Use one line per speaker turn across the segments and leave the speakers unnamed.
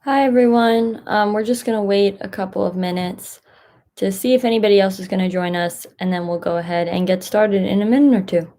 Hi, everyone. We're just going to wait a couple of minutes to see if anybody else is going to join us, and then we'll go ahead and get started in a minute or two.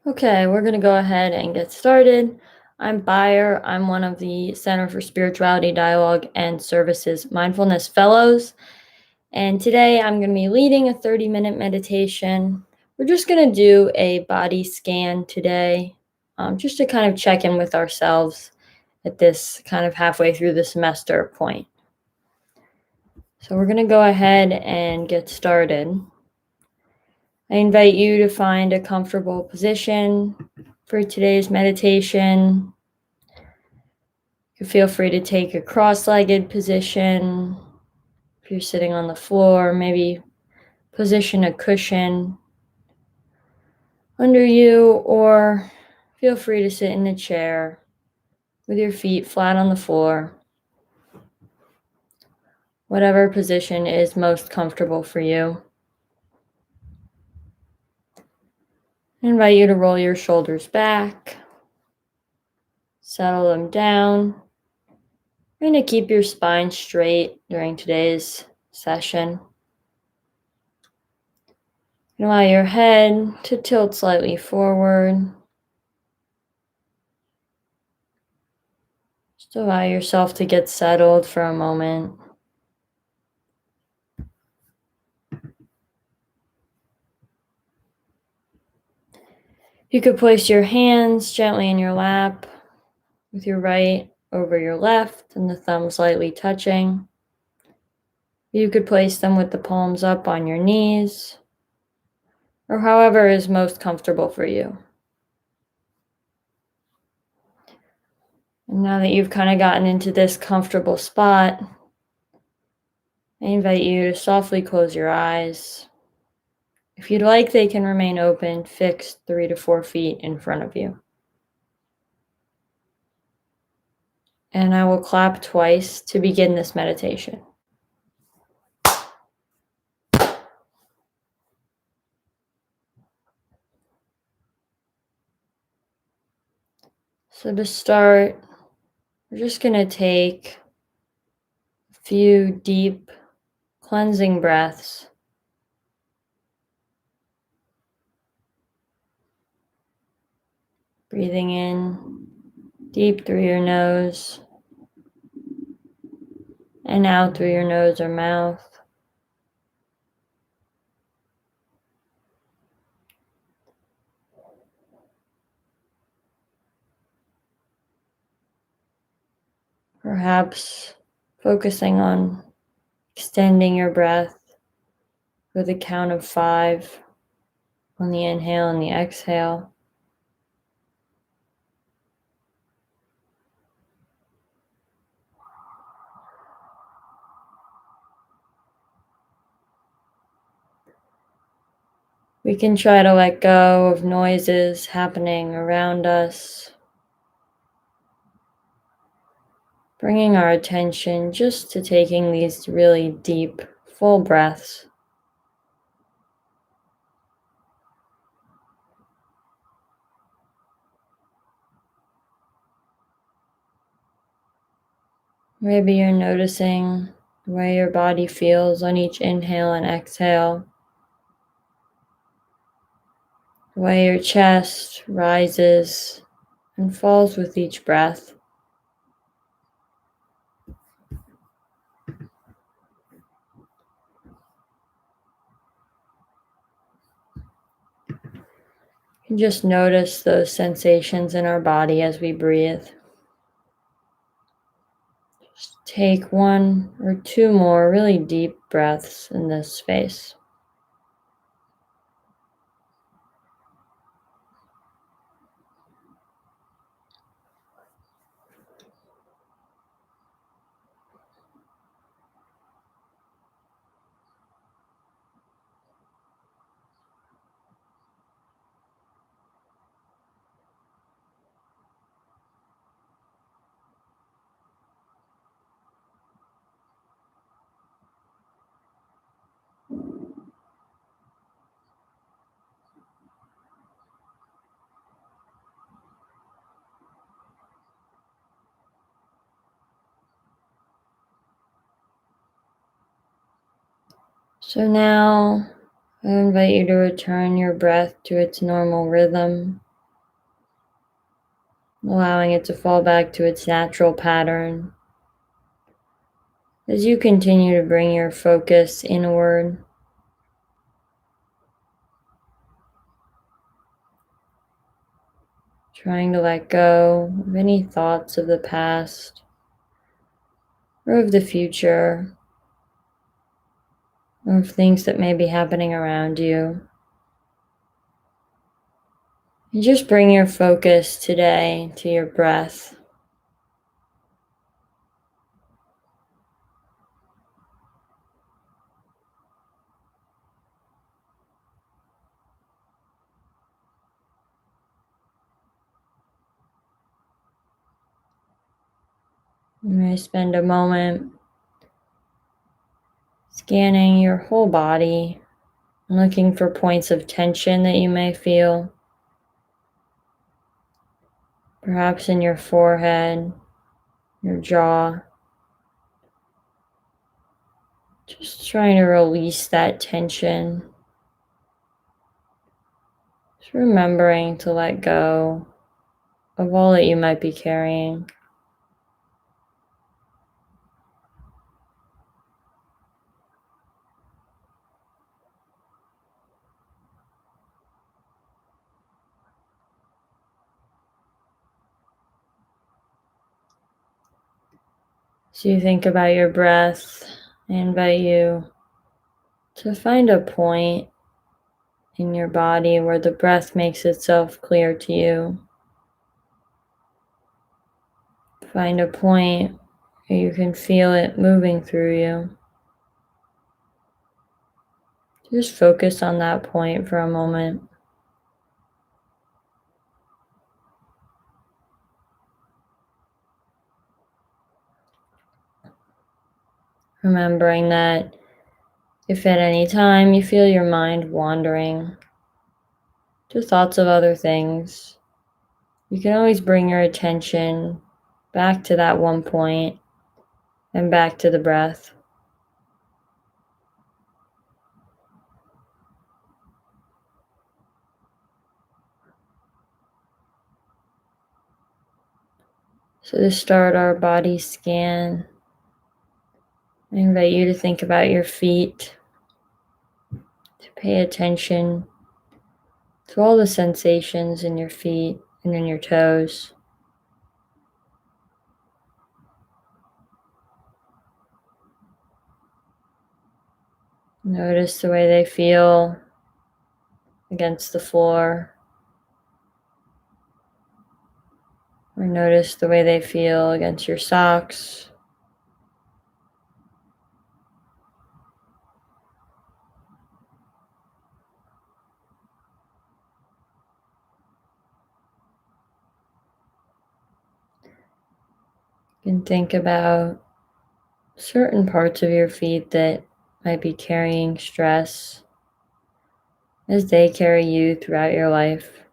Okay, we're going to go ahead and get started. I'm Beyer. I'm one of the Center for Spirituality, Dialogue, and Services Mindfulness Fellows. And today I'm going to be leading a 30-minute meditation. We're just going to do a body scan today, just to kind of check in with ourselves at this kind of halfway through the semester point. So we're going to go ahead and get started. I invite you to find a comfortable position for today's meditation. You feel free to take a cross-legged position. If you're sitting on the floor, maybe position a cushion under you, or feel free to sit in a chair with your feet flat on the floor. Whatever position is most comfortable for you. I invite you to roll your shoulders back, settle them down. You're going to keep your spine straight during today's session. Allow your head to tilt slightly forward. Just allow yourself to get settled for a moment. You could place your hands gently in your lap with your right over your left and the thumbs lightly touching. You could place them with the palms up on your knees, or however is most comfortable for you. And now that you've kind of gotten into this comfortable spot, I invite you to softly close your eyes. If you'd like, they can remain open, fixed 3 to 4 feet in front of you. And I will clap twice to begin this meditation. So to start, we're just going to take a few deep cleansing breaths. Breathing in deep through your nose and out through your nose or mouth. Perhaps focusing on extending your breath with a count of 5 on the inhale and the exhale. We can try to let go of noises happening around us, bringing our attention just to taking these really deep, full breaths. Maybe you're noticing the way your body feels on each inhale and exhale. The way your chest rises and falls with each breath. And just notice those sensations in our body as we breathe. Just take one or two more really deep breaths in this space. So now I invite you to return your breath to its normal rhythm, allowing it to fall back to its natural pattern. As you continue to bring your focus inward, trying to let go of any thoughts of the past or of the future, or of things that may be happening around you. And just bring your focus today to your breath. You may spend a moment scanning your whole body and looking for points of tension that you may feel, perhaps in your forehead, your jaw. Just trying to release that tension. Just remembering to let go of all that you might be carrying. So you think about your breath, I invite you to find a point in your body where the breath makes itself clear to you. Find a point where you can feel it moving through you. Just focus on that point for a moment. Remembering that if at any time you feel your mind wandering to thoughts of other things, you can always bring your attention back to that one point and back to the breath. So to start our body scan, I invite you to think about your feet, to pay attention to all the sensations in your feet and in your toes. Notice the way they feel against the floor, or notice the way they feel against your socks. You can think about certain parts of your feet that might be carrying stress as they carry you throughout your life.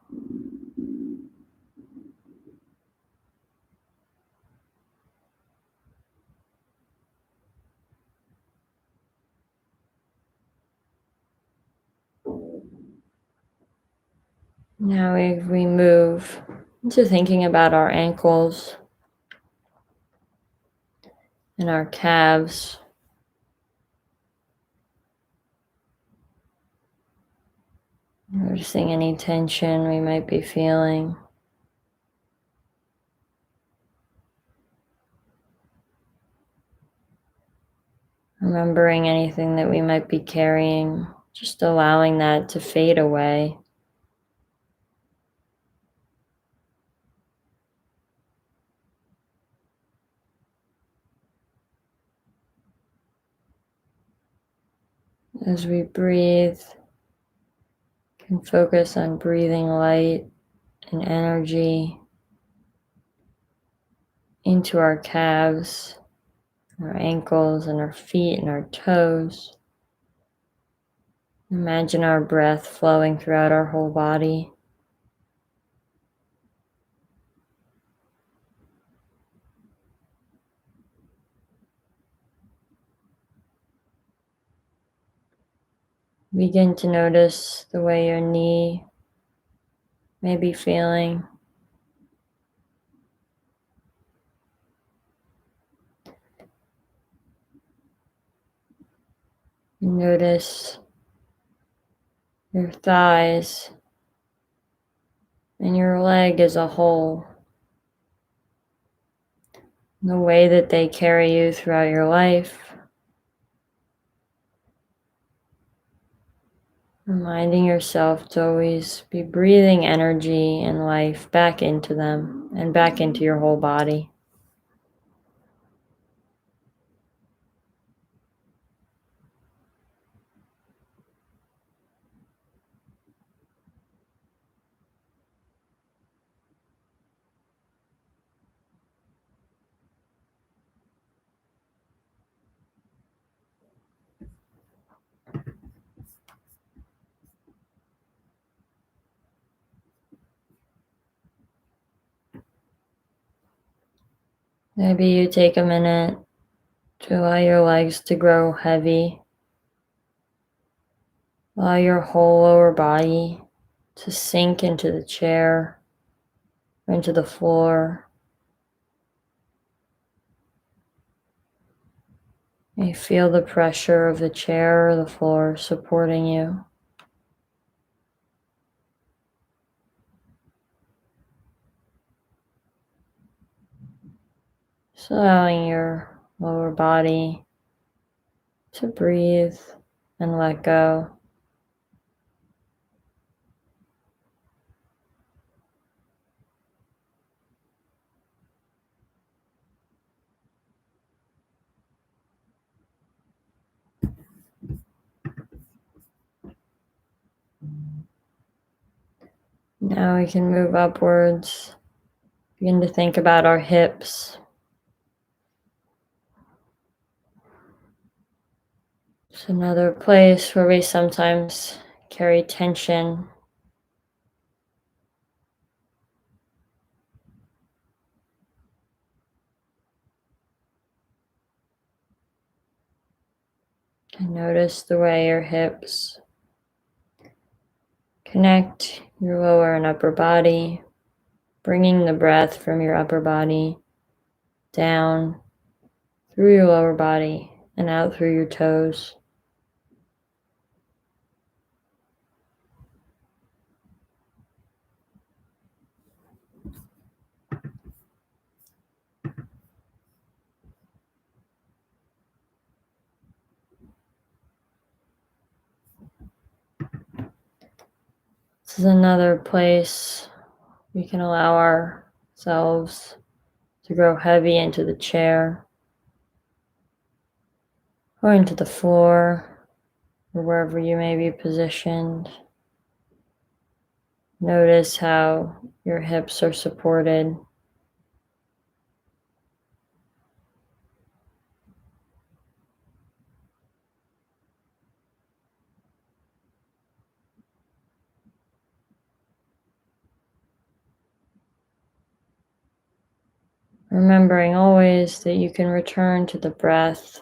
Now we move into thinking about our ankles and our calves. Noticing any tension we might be feeling. Remembering anything that we might be carrying, just allowing that to fade away. As we breathe, can focus on breathing light and energy into our calves, our ankles, and our feet and our toes. Imagine our breath flowing throughout our whole body. Begin to notice the way your knee may be feeling. Notice your thighs and your leg as a whole. The way that they carry you throughout your life. Reminding yourself to always be breathing energy and life back into them and back into your whole body. Maybe you take a minute to allow your legs to grow heavy. Allow your whole lower body to sink into the chair or into the floor. You feel the pressure of the chair or the floor supporting you. Just allowing your lower body to breathe and let go. Now we can move upwards. Begin to think about our hips. It's another place where we sometimes carry tension. And notice the way your hips connect your lower and upper body, bringing the breath from your upper body down through your lower body and out through your toes. This is another place we can allow ourselves to grow heavy into the chair or into the floor or wherever you may be positioned. Notice how your hips are supported. Remembering always that you can return to the breath,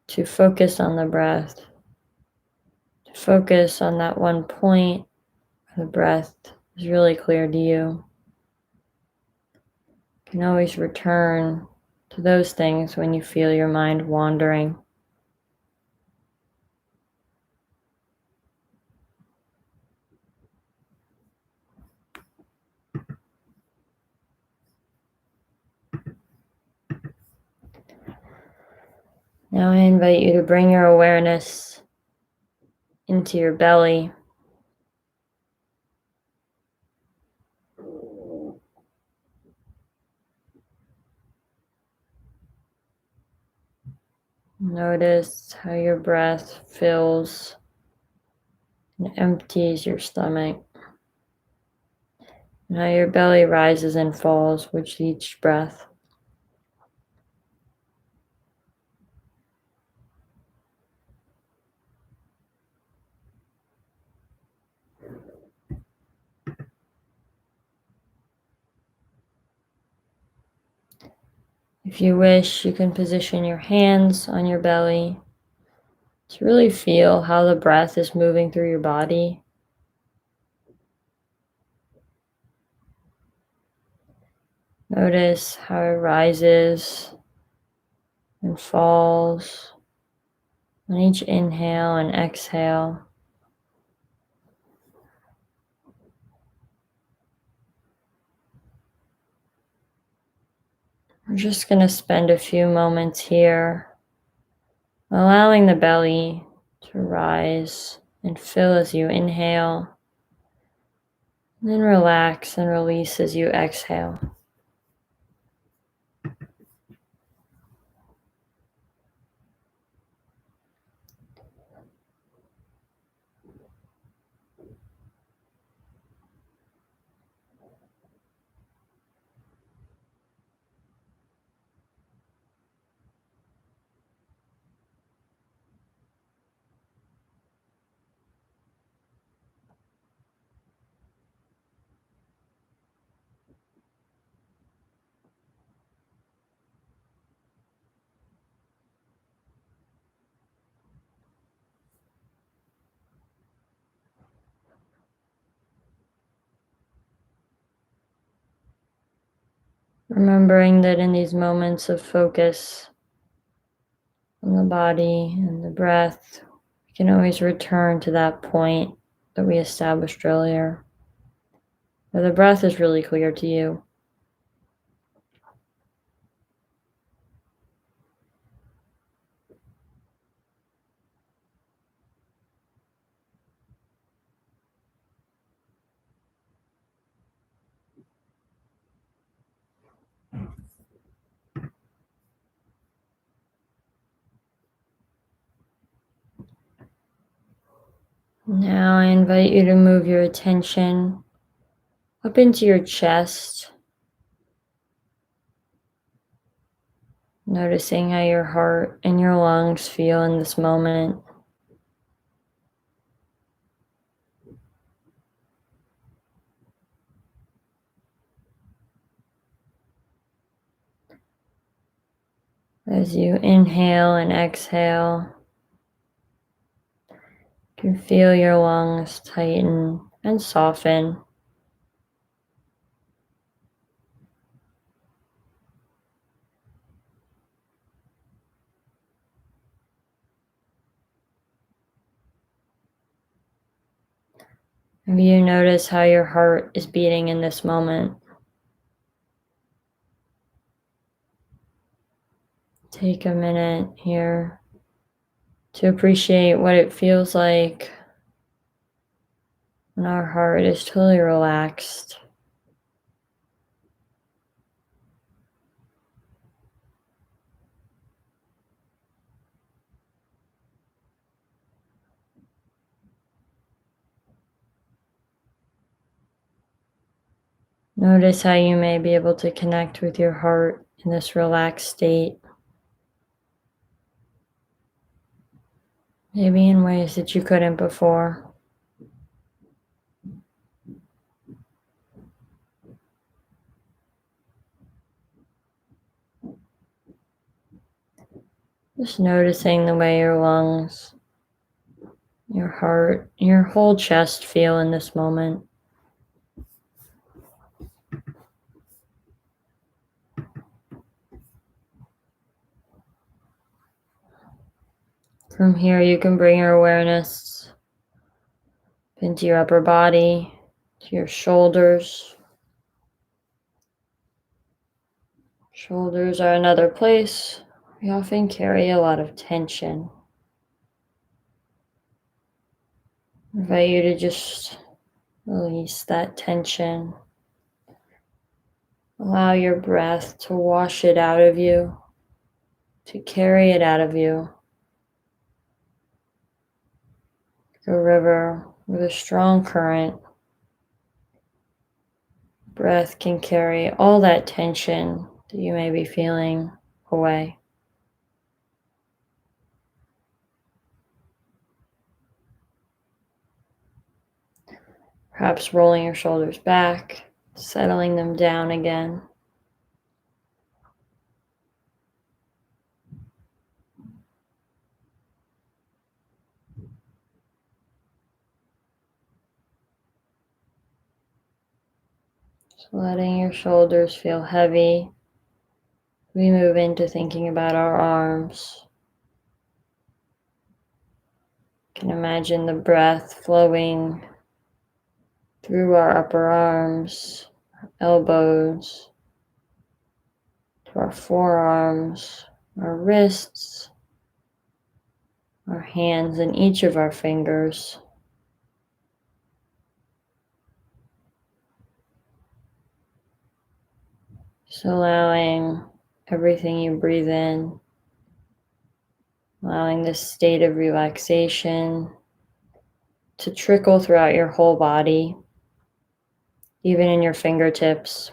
to focus on the breath, to focus on that one point The breath is really clear to you. You can always return to those things when you feel your mind wandering. Now I invite you to bring your awareness into your belly. Notice how your breath fills and empties your stomach, and how your belly rises and falls with each breath. If you wish, you can position your hands on your belly to really feel how the breath is moving through your body. Notice how it rises and falls on each inhale and exhale. We're just going to spend a few moments here allowing the belly to rise and fill as you inhale, and then relax and release as you exhale. Remembering that in these moments of focus on the body and the breath, we can always return to that point that we established earlier, where the breath is really clear to you. Now I invite you to move your attention up into your chest, noticing how your heart and your lungs feel in this moment. As you inhale and exhale, you can feel your lungs tighten and soften. Maybe you notice how your heart is beating in this moment. Take a minute here to appreciate what it feels like when our heart is totally relaxed. Notice how you may be able to connect with your heart in this relaxed state, maybe in ways that you couldn't before. Just noticing the way your lungs, your heart, your whole chest feel in this moment. From here, you can bring your awareness into your upper body, to your shoulders. Shoulders are another place we often carry a lot of tension. I invite you to just release that tension. Allow your breath to wash it out of you, to carry it out of you. Like a river with a strong current. Breath can carry all that tension that you may be feeling away. Perhaps rolling your shoulders back, settling them down again. So letting your shoulders feel heavy. We move into thinking about our arms. You can imagine the breath flowing through our upper arms, elbows, to our forearms, our wrists, our hands, and each of our fingers. Just allowing everything you breathe in, allowing this state of relaxation to trickle throughout your whole body, even in your fingertips.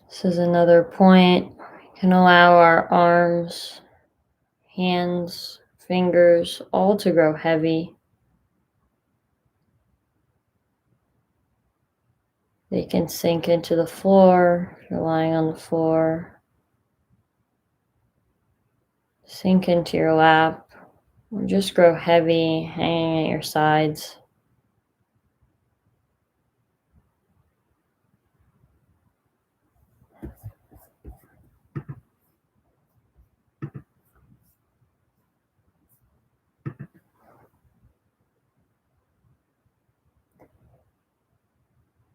This is another point. We can allow our arms, hands, fingers all to grow heavy. They can sink into the floor if you're lying on the floor. Sink into your lap, or just grow heavy, hanging at your sides.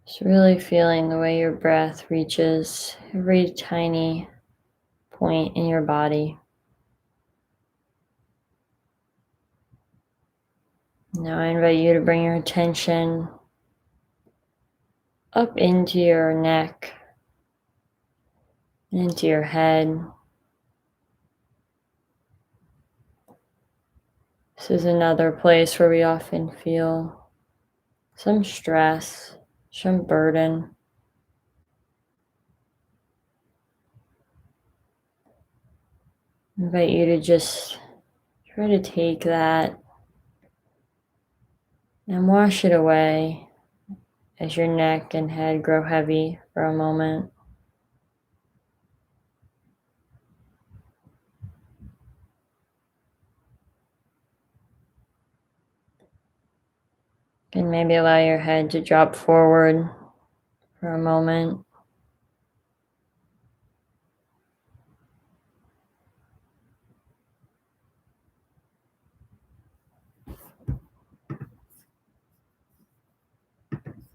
Just really feeling the way your breath reaches every tiny point in your body. Now I invite you to bring your attention up into your neck, and into your head. This is another place where we often feel some stress, some burden. I invite you to just try to take that and wash it away as your neck and head grow heavy for a moment. And maybe allow your head to drop forward for a moment.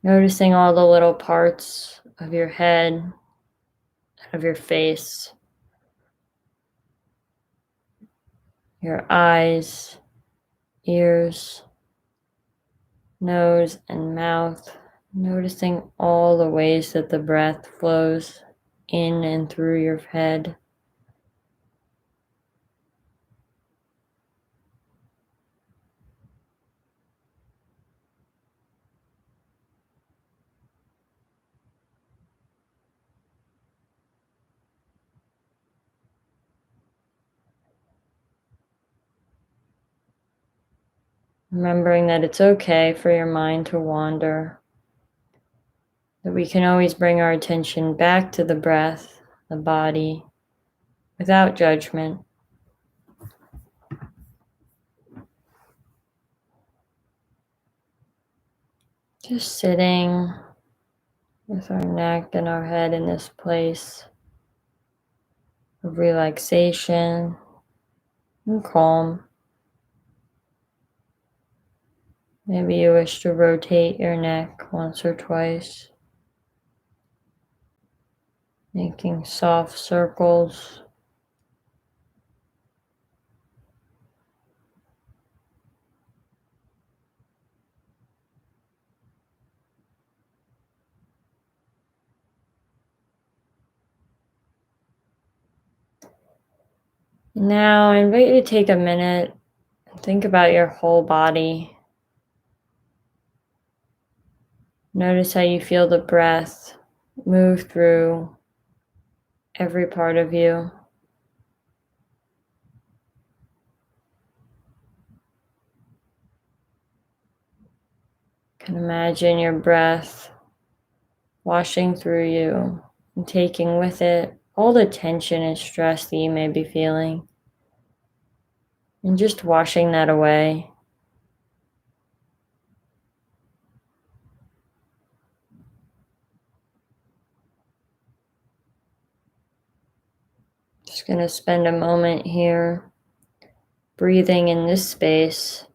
Noticing all the little parts of your head, of your face, your eyes, ears, nose, and mouth. Noticing all the ways that the breath flows in and through your head. Remembering that it's okay for your mind to wander. that we can always bring our attention back to the breath, the body, without judgment. Just sitting with our neck and our head in this place of relaxation and calm. Maybe you wish to rotate your neck once or twice, making soft circles. Now, I invite you to take a minute and think about your whole body. Notice how you feel the breath move through every part of you. You can imagine your breath washing through you and taking with it all the tension and stress that you may be feeling, and just washing that away. Just going to spend a moment here breathing in this space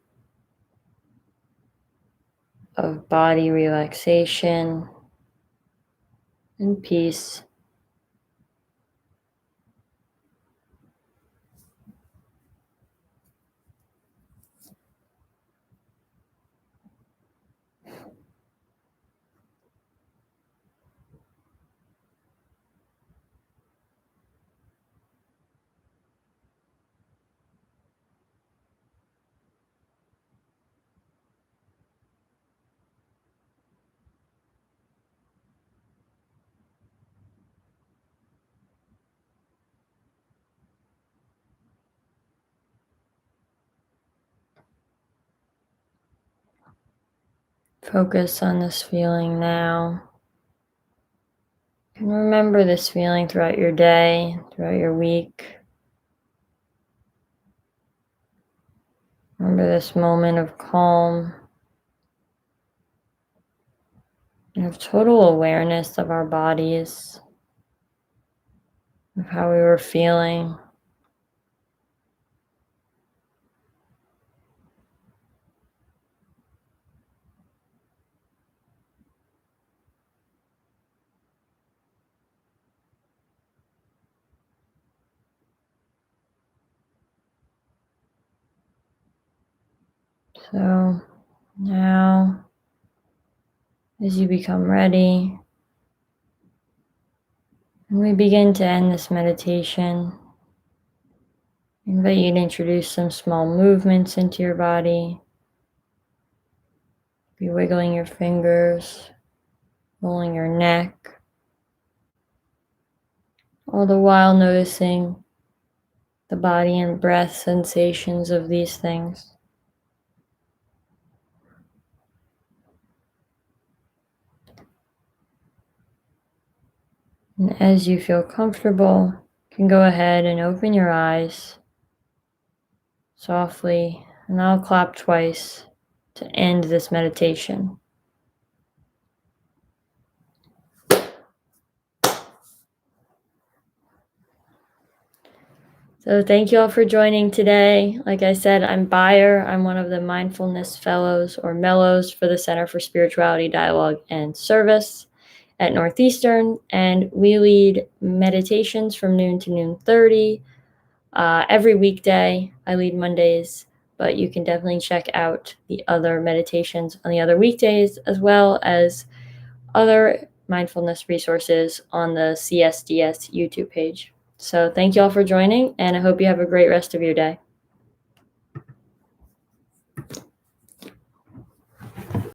of body relaxation and peace. Focus on this feeling now. And remember this feeling throughout your day, throughout your week. Remember this moment of calm and of total awareness of our bodies, of how we were feeling. So now, as you become ready, and we begin to end this meditation, I invite you to introduce some small movements into your body. Be wiggling your fingers, rolling your neck, all the while noticing the body and breath sensations of these things. And as you feel comfortable, you can go ahead and open your eyes softly, and I'll clap twice to end this meditation. So thank you all for joining today. Like I said, I'm Beyer. I'm one of the Mindfulness Fellows or Mellows for the Center for Spirituality, Dialogue, and Service at Northeastern, and we lead meditations from noon to noon 30 every weekday. I lead Mondays, but you can definitely check out the other meditations on the other weekdays, as well as other mindfulness resources on the CSDS YouTube page. So thank you all for joining, and I hope you have a great rest of your day.